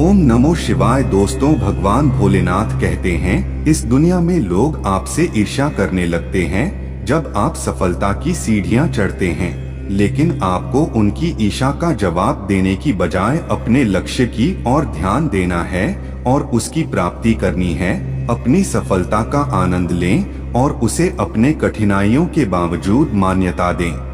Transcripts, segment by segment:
ओम नमो शिवाय। दोस्तों, भगवान भोलेनाथ कहते हैं, इस दुनिया में लोग आपसे ईर्ष्या करने लगते हैं जब आप सफलता की सीढ़ियां चढ़ते हैं, लेकिन आपको उनकी ईर्ष्या का जवाब देने की बजाय अपने लक्ष्य की ओर ध्यान देना है और उसकी प्राप्ति करनी है। अपनी सफलता का आनंद लें और उसे अपने कठिनाइयों के बावजूद मान्यता दें।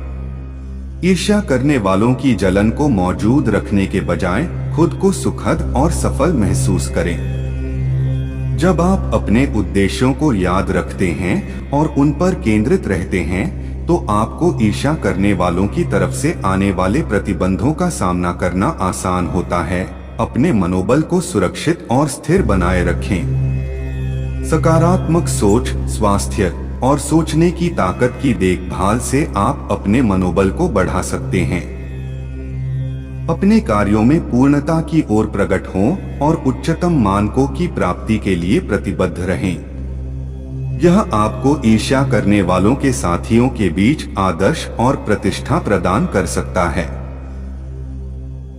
ईर्ष्या करने वालों की जलन को मौजूद रखने के बजाय खुद को सुखद और सफल महसूस करें। जब आप अपने उद्देश्यों को याद रखते हैं और उन पर केंद्रित रहते हैं, तो आपको ईर्ष्या करने वालों की तरफ से आने वाले प्रतिबंधों का सामना करना आसान होता है। अपने मनोबल को सुरक्षित और स्थिर बनाए रखें। सकारात्मक सोच, स्वास्थ्य और सोचने की ताकत की देखभाल से आप अपने मनोबल को बढ़ा सकते हैं। अपने कार्यों में पूर्णता की ओर प्रकट हों और उच्चतम मानकों की प्राप्ति के लिए प्रतिबद्ध रहें। यह आपको ईर्ष्या करने वालों के साथियों के बीच आदर्श और प्रतिष्ठा प्रदान कर सकता है।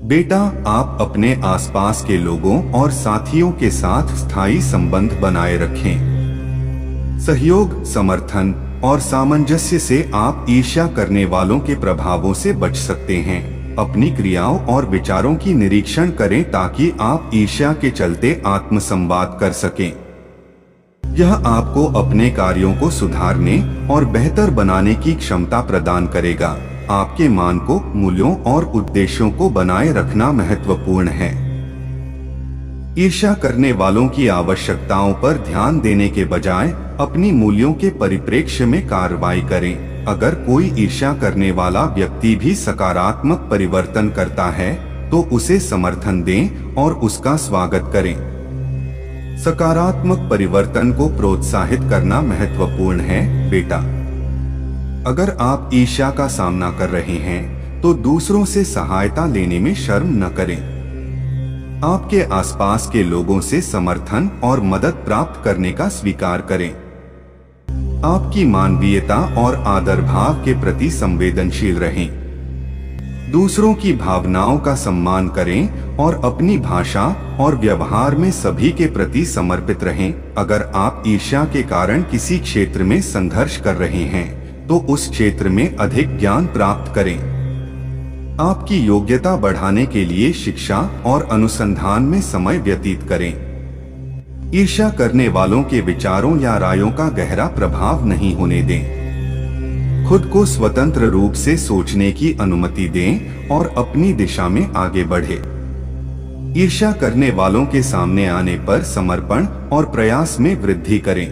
बेटा, आप अपने आसपास के लोगों और साथियों के साथ स्थायी संबंध बनाए रखें। सहयोग, समर्थन और सामंजस्य से आप ईर्ष्या करने वालों के प्रभावों से बच सकते हैं। अपनी क्रियाओं और विचारों की निरीक्षण करें ताकि आप ईर्ष्या के चलते आत्मसंवाद कर सकें। यह आपको अपने कार्यों को सुधारने और बेहतर बनाने की क्षमता प्रदान करेगा। आपके मानकों, मूल्यों और उद्देश्यों को बनाए रखना महत्वपूर्ण है। ईर्ष्या करने वालों की आवश्यकताओं पर ध्यान देने के बजाय अपनी मूल्यों के परिप्रेक्ष्य में कार्रवाई करें। अगर कोई ईर्ष्या करने वाला व्यक्ति भी सकारात्मक परिवर्तन करता है, तो उसे समर्थन दें और उसका स्वागत करें। सकारात्मक परिवर्तन को प्रोत्साहित करना महत्वपूर्ण है। बेटा, अगर आप ईर्ष्या का सामना कर रहे हैं, तो दूसरों से सहायता लेने में शर्म न करें। आपके आसपास के लोगों से समर्थन और मदद प्राप्त करने का स्वीकार करें। आपकी मानवीयता और आदर भाव के प्रति संवेदनशील रहें। दूसरों की भावनाओं का सम्मान करें और अपनी भाषा और व्यवहार में सभी के प्रति समर्पित रहें। अगर आप ईर्ष्या के कारण किसी क्षेत्र में संघर्ष कर रहे हैं, तो उस क्षेत्र में अधिक ज्ञान प्राप्त करें। आपकी योग्यता बढ़ाने के लिए शिक्षा और अनुसंधान में समय व्यतीत करें। ईर्ष्या करने वालों के विचारों या रायों का गहरा प्रभाव नहीं होने दें। खुद को स्वतंत्र रूप से सोचने की अनुमति दें और अपनी दिशा में आगे बढ़ें। ईर्ष्या करने वालों के सामने आने पर समर्पण और प्रयास में वृद्धि करें।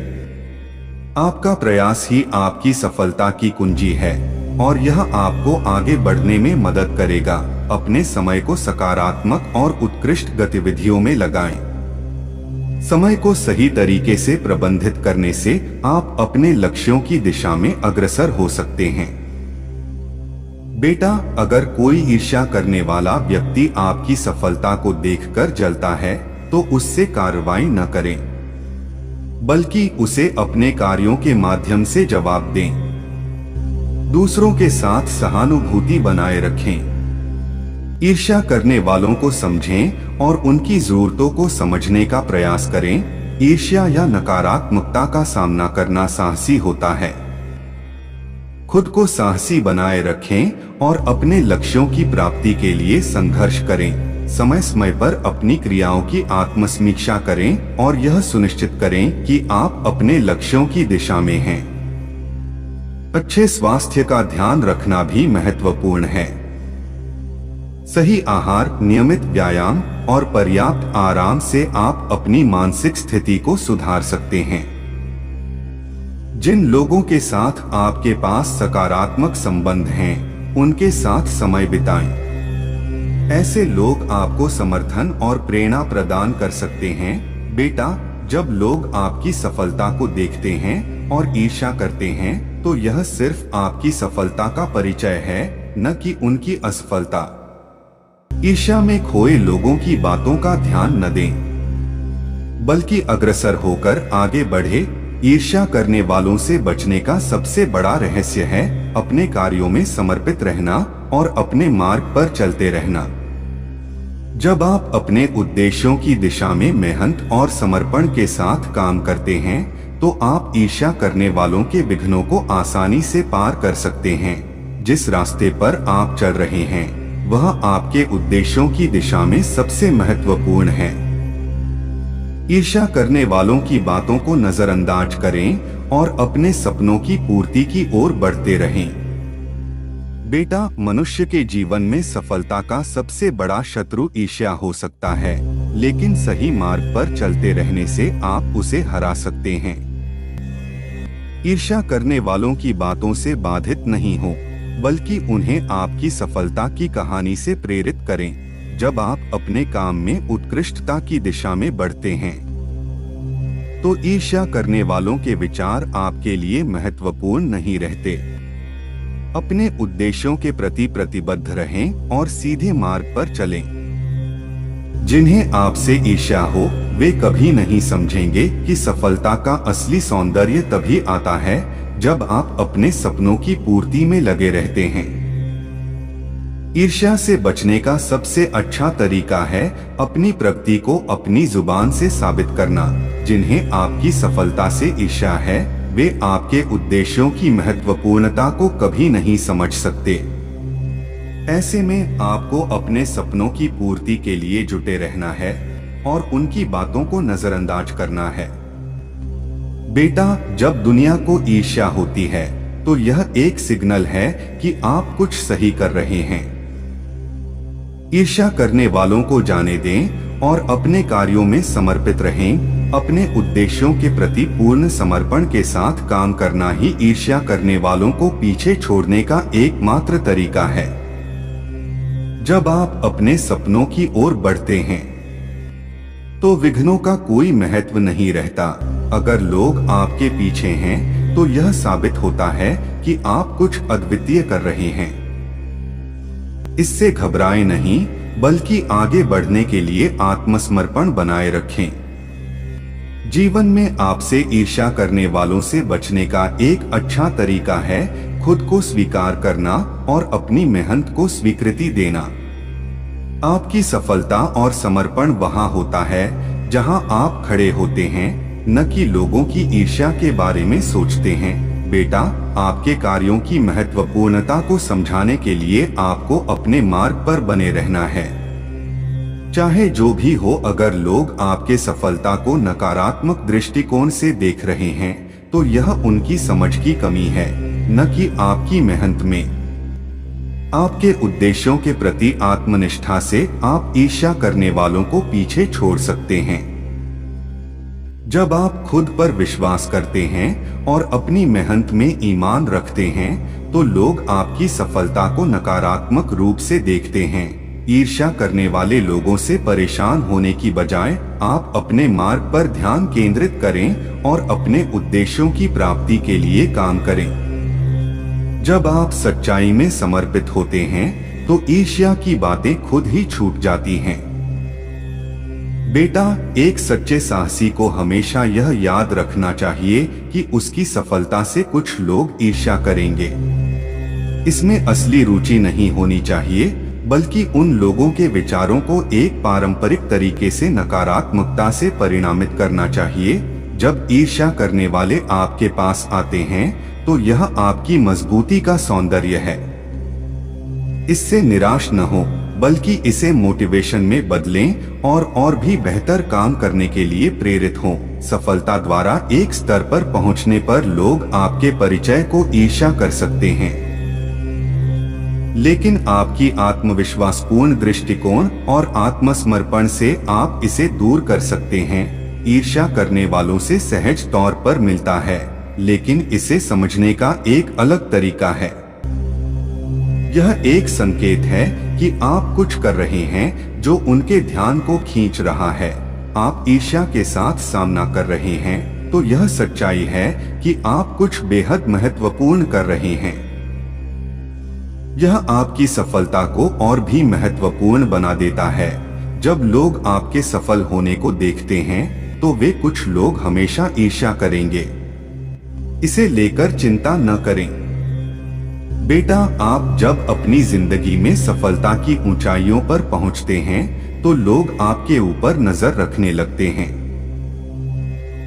आपका प्रयास ही आपकी सफलता की कुंजी है और यह आपको आगे बढ़ने में मदद करेगा। अपने समय को सकारात्मक और उत्कृष्ट गतिविधियों में लगाएं। समय को सही तरीके से प्रबंधित करने से आप अपने लक्ष्यों की दिशा में अग्रसर हो सकते हैं। बेटा, अगर कोई ईर्ष्या करने वाला व्यक्ति आपकी सफलता को देखकर जलता है, तो उससे कार्रवाई न करें, बल्कि उसे अपने कार्यों के माध्यम से जवाब दें। दूसरों के साथ सहानुभूति बनाए रखें। ईर्ष्या करने वालों को समझें और उनकी जरूरतों को समझने का प्रयास करें। ईर्ष्या या नकारात्मकता का सामना करना साहसी होता है। खुद को साहसी बनाए रखें और अपने लक्ष्यों की प्राप्ति के लिए संघर्ष करें। समय समय पर अपनी क्रियाओं की आत्मसमीक्षा करें और यह सुनिश्चित करें कि आप अपने लक्ष्यों की दिशा में हैं। अच्छे स्वास्थ्य का ध्यान रखना भी महत्वपूर्ण है। सही आहार, नियमित व्यायाम और पर्याप्त आराम से आप अपनी मानसिक स्थिति को सुधार सकते हैं। जिन लोगों के साथ आपके पास सकारात्मक संबंध हैं, उनके साथ समय बिताएं। ऐसे लोग आपको समर्थन और प्रेरणा प्रदान कर सकते हैं। बेटा, जब लोग आपकी सफलता को देखते हैं और ईर्ष्या करते हैं, तो यह सिर्फ आपकी सफलता का परिचय है, न कि उनकी असफलता। ईर्ष्या में खोए लोगों की बातों का ध्यान न दें, बल्कि अग्रसर होकर आगे बढ़े। ईर्ष्या करने वालों से बचने का सबसे बड़ा रहस्य है अपने कार्यों में समर्पित रहना और अपने मार्ग पर चलते रहना। जब आप अपने उद्देश्यों की दिशा में मेहनत और समर्पण के साथ काम करते हैं तो आप ईर्ष्या करने वालों के विघ्नों को आसानी से पार कर सकते हैं। जिस रास्ते पर आप चल रहे हैं वह आपके उद्देश्यों की दिशा में सबसे महत्वपूर्ण है। ईर्ष्या करने वालों की बातों को नजरअंदाज करें और अपने सपनों की पूर्ति की ओर बढ़ते रहें। बेटा, मनुष्य के जीवन में सफलता का सबसे बड़ा शत्रु ईर्ष्या हो सकता है, लेकिन सही मार्ग पर चलते रहने से आप उसे हरा सकते हैं। ईर्ष्या करने वालों की बातों से बाधित नहीं हो, बल्कि उन्हें आपकी सफलता की कहानी से प्रेरित करें। जब आप अपने काम में उत्कृष्टता की दिशा में बढ़ते हैं तो ईर्ष्या करने वालों के विचार आपके लिए महत्वपूर्ण नहीं रहते। अपने उद्देश्यों के प्रति प्रतिबद्ध रहें और सीधे मार्ग पर चलें। जिन्हें आपसे ईर्ष्या हो वे कभी नहीं समझेंगे कि सफलता का असली सौंदर्य तभी आता है जब आप अपने सपनों की पूर्ति में लगे रहते हैं। ईर्ष्या से बचने का सबसे अच्छा तरीका है अपनी प्रगति को अपनी जुबान से साबित करना। जिन्हें आपकी सफलता से ईर्ष्या है वे आपके उद्देश्यों की महत्वपूर्णता को कभी नहीं समझ सकते। ऐसे में आपको अपने सपनों की पूर्ति के लिए जुटे रहना है और उनकी बातों को नजरअंदाज करना है। बेटा, जब दुनिया को ईर्ष्या होती है तो यह एक सिग्नल है कि आप कुछ सही कर रहे हैं। ईर्ष्या करने वालों को जाने दें और अपने कार्यों में समर्पित रहें। अपने उद्देश्यों के प्रति पूर्ण समर्पण के साथ काम करना ही ईर्ष्या करने वालों को पीछे छोड़ने का एकमात्र तरीका है। जब आप अपने सपनों की ओर बढ़ते हैं तो विघ्नों का कोई महत्व नहीं रहता। अगर लोग आपके पीछे हैं तो यह साबित होता है कि आप कुछ अद्वितीय कर रहे हैं। इससे घबराएं नहीं, बल्कि आगे बढ़ने के लिए आत्मसमर्पण बनाए रखें। जीवन में आपसे ईर्ष्या करने वालों से बचने का एक अच्छा तरीका है खुद को स्वीकार करना और अपनी मेहनत को स्वीकृति देना। आपकी सफलता और समर्पण वहां होता है जहां आप खड़े होते हैं, न कि लोगों की ईर्ष्या के बारे में सोचते हैं। बेटा, आपके कार्यों की महत्वपूर्णता को समझाने के लिए आपको अपने मार्ग पर बने रहना है। चाहे जो भी हो, अगर लोग आपके सफलता को नकारात्मक दृष्टिकोण से देख रहे हैं तो यह उनकी समझ की कमी है, न कि आपकी मेहनत में। आपके उद्देश्यों के प्रति आत्मनिष्ठा से आप ईर्ष्या करने वालों को पीछे छोड़ सकते हैं। जब आप खुद पर विश्वास करते हैं और अपनी मेहनत में ईमान रखते हैं तो लोग आपकी सफलता को नकारात्मक रूप से देखते हैं। ईर्ष्या करने वाले लोगों से परेशान होने की बजाय आप अपने मार्ग पर ध्यान केंद्रित करें और अपने उद्देश्यों की प्राप्ति के लिए काम करें। जब आप सच्चाई में समर्पित होते हैं तो ईर्ष्या की बातें खुद ही छूट जाती हैं। बेटा, एक सच्चे साहसी को हमेशा यह याद रखना चाहिए कि उसकी सफलता से कुछ लोग ईर्ष्या करेंगे। इसमें असली रुचि नहीं होनी चाहिए, बल्कि उन लोगों के विचारों को एक पारंपरिक तरीके से नकारात्मकता से परिणामित करना चाहिए। जब ईर्ष्या करने वाले आपके पास आते हैं तो यह आपकी मजबूती का सौंदर्य है। इससे निराश न हो, बल्कि इसे मोटिवेशन में बदलें और भी बेहतर काम करने के लिए प्रेरित हों। सफलता द्वारा एक स्तर पर पहुंचने पर लोग आपके परिचय को ईर्ष्या कर सकते हैं, लेकिन आपकी आत्मविश्वासपूर्ण दृष्टिकोण और आत्मसमर्पण से आप इसे दूर कर सकते हैं। ईर्ष्या करने वालों से सहज तौर पर मिलता है, लेकिन इसे समझने का एक अलग तरीका है। यह एक संकेत है कि आप कुछ कर रहे हैं जो उनके ध्यान को खींच रहा है। आप ईर्ष्या के साथ सामना कर रहे हैं तो यह सच्चाई है कि आप कुछ बेहद महत्वपूर्ण कर रहे हैं। यह आपकी सफलता को और भी महत्वपूर्ण बना देता है। जब लोग आपके सफल होने को देखते हैं तो वे कुछ लोग हमेशा ईर्ष्या करेंगे। इसे लेकर चिंता न करें। बेटा, आप जब अपनी जिंदगी में सफलता की ऊंचाइयों पर पहुंचते हैं तो लोग आपके ऊपर नजर रखने लगते हैं।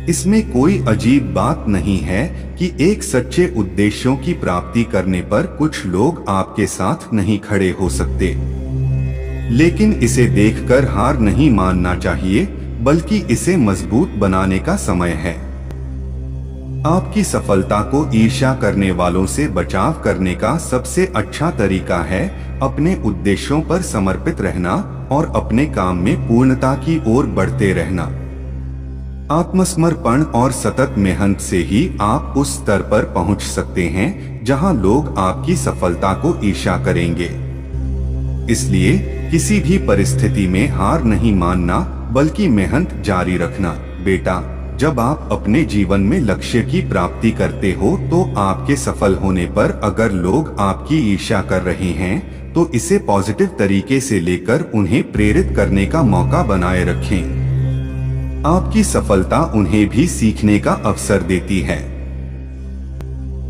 इसमें कोई अजीब बात नहीं है कि एक सच्चे उद्देश्यों की प्राप्ति करने पर कुछ लोग आपके साथ नहीं खड़े हो सकते, लेकिन इसे देखकर हार नहीं मानना चाहिए, बल्कि इसे मजबूत बनाने का समय है। आपकी सफलता को ईर्ष्या करने वालों से बचाव करने का सबसे अच्छा तरीका है अपने उद्देश्यों पर समर्पित रहना और अपने काम में पूर्णता की ओर बढ़ते रहना। आत्मसमर्पण और सतत मेहनत से ही आप उस स्तर पर पहुंच सकते हैं जहां लोग आपकी सफलता को ईर्ष्या करेंगे। इसलिए किसी भी परिस्थिति में हार नहीं मानना, बल्कि मेहनत जारी रखना। बेटा, जब आप अपने जीवन में लक्ष्य की प्राप्ति करते हो तो आपके सफल होने पर अगर लोग आपकी ईर्ष्या कर रहे हैं तो इसे पॉजिटिव तरीके से लेकर उन्हें प्रेरित करने का मौका बनाए रखें। आपकी सफलता उन्हें भी सीखने का अवसर देती है।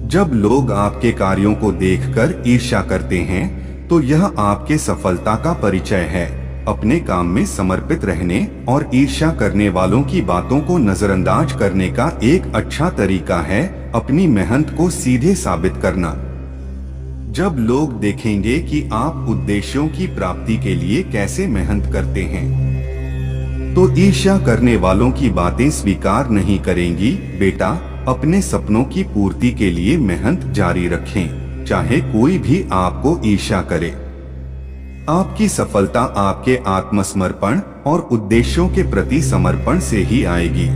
जब लोग आपके कार्यों को देखकर ईर्ष्या करते हैं तो यह आपके सफलता का परिचय है। अपने काम में समर्पित रहने और ईर्ष्या करने वालों की बातों को नजरअंदाज करने का एक अच्छा तरीका है अपनी मेहनत को सीधे साबित करना। जब लोग देखेंगे कि आप उद्देश्यों की प्राप्ति के लिए कैसे मेहनत करते हैं तो ईर्ष्या करने वालों की बातें स्वीकार नहीं करेंगी। बेटा, अपने सपनों की पूर्ति के लिए मेहनत जारी रखें, चाहे कोई भी आपको ईर्ष्या करे। आपकी सफलता आपके आत्मसमर्पण और उद्देश्यों के प्रति समर्पण से ही आएगी,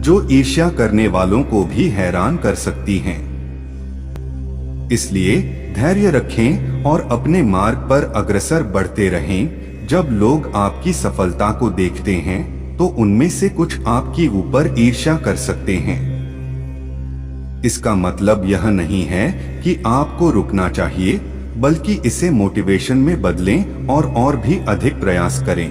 जो ईर्ष्या करने वालों को भी हैरान कर सकती हैं। इसलिए धैर्य रखें और अपने मार्ग पर अग्रसर बढ़ते रहें। जब लोग आपकी सफलता को देखते हैं तो उनमें से कुछ आपके ऊपर ईर्ष्या कर सकते हैं। इसका मतलब यह नहीं है कि आपको रुकना चाहिए, बल्कि इसे मोटिवेशन में बदलें और भी अधिक प्रयास करें।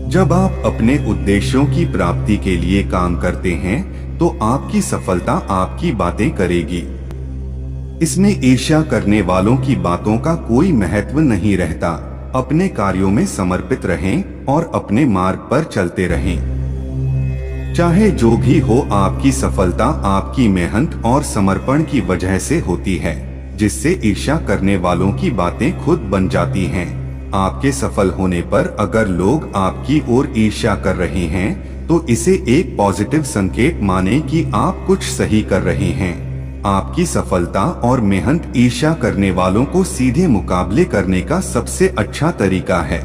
जब आप अपने उद्देश्यों की प्राप्ति के लिए काम करते हैं तो आपकी सफलता आपकी बातें करेगी। इसमें ईर्ष्या करने वालों की बातों का कोई महत्व नहीं रहता। अपने कार्यों में समर्पित रहें और अपने मार्ग पर चलते रहें। चाहे जो भी हो, आपकी सफलता आपकी मेहनत और समर्पण की वजह से होती है, जिससे ईर्ष्या करने वालों की बातें खुद बन जाती हैं। आपके सफल होने पर अगर लोग आपकी ओर ईर्ष्या कर रहे हैं तो इसे एक पॉजिटिव संकेत माने कि आप कुछ सही कर रहे हैं। आपकी सफलता और मेहनत ईर्ष्या करने वालों को सीधे मुकाबले करने का सबसे अच्छा तरीका है।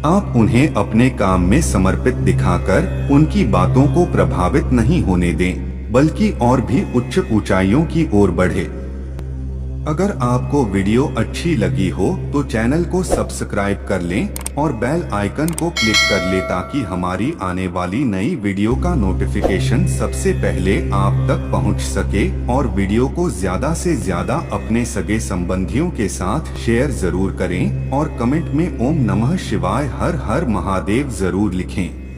आप उन्हें अपने काम में समर्पित दिखाकर उनकी बातों को प्रभावित नहीं होने दें, बल्कि और भी उच्च ऊंचाइयों की ओर बढ़े। अगर आपको वीडियो अच्छी लगी हो तो चैनल को सब्सक्राइब कर लें और बेल आइकन को क्लिक कर लें ताकि हमारी आने वाली नई वीडियो का नोटिफिकेशन सबसे पहले आप तक पहुंच सके। और वीडियो को ज्यादा से ज्यादा अपने सगे संबंधियों के साथ शेयर जरूर करें और कमेंट में ओम नमः शिवाय हर हर महादेव जरूर लिखें।